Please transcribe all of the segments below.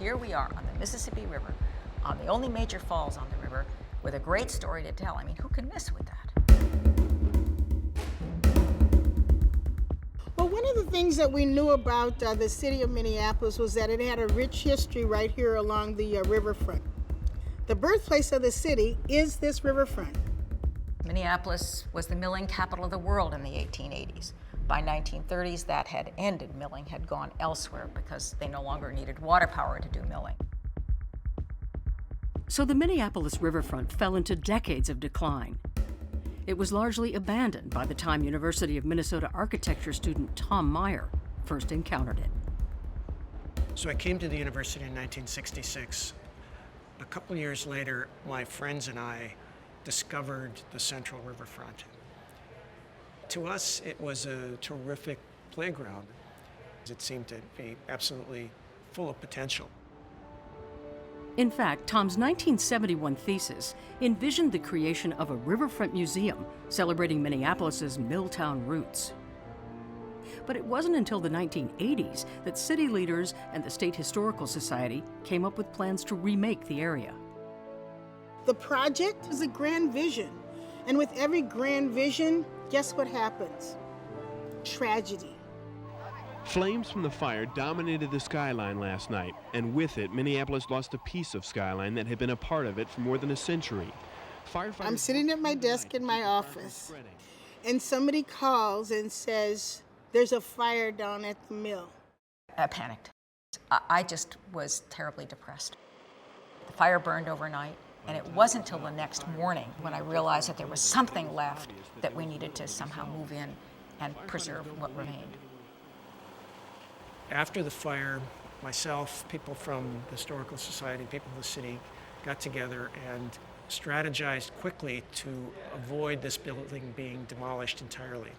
here we are on the Mississippi River, on the only major falls on the river, with a great story to tell. I mean, who can miss with that? Well, one of the things that we knew about the city of Minneapolis was that it had a rich history right here along the riverfront. The birthplace of the city is this riverfront. Minneapolis was the milling capital of the world in the 1880s. By 1930s, that had ended. Milling had gone elsewhere because they no longer needed water power to do milling. So the Minneapolis riverfront fell into decades of decline. It was largely abandoned by the time University of Minnesota architecture student Tom Meyer first encountered it. So I came to the university in 1966. A couple years later, my friends and I discovered the central riverfront. To us, it was a terrific playground. It seemed to be absolutely full of potential. In fact, Tom's 1971 thesis envisioned the creation of a riverfront museum celebrating Minneapolis's Milltown roots. But it wasn't until the 1980s that city leaders and the State Historical Society came up with plans to remake the area. The project is a grand vision, and with every grand vision, guess what happens? Tragedy. Flames from the fire dominated the skyline last night, and with it, Minneapolis lost a piece of skyline that had been a part of it for more than a century. I'm sitting at my desk in my office, and somebody calls and says, "There's a fire down at the mill." I panicked. I just was terribly depressed. The fire burned overnight, and it wasn't until the next morning when I realized that there was something left that we needed to somehow move in and preserve what remained. After the fire, myself, people from the Historical Society, people of the city got together and strategized quickly to avoid this building being demolished entirely.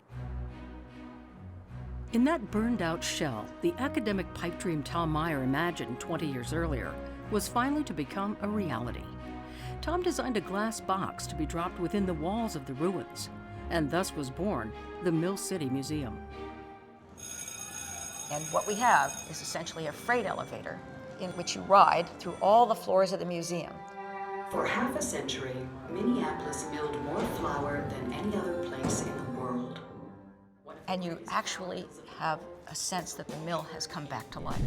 In that burned-out shell, the academic pipe dream Tom Meyer imagined 20 years earlier was finally to become a reality. Tom designed a glass box to be dropped within the walls of the ruins, and thus was born the Mill City Museum. And what we have is essentially a freight elevator in which you ride through all the floors of the museum. For half a century, Minneapolis milled more flour than any other place in the world. And you actually have a sense that the mill has come back to life.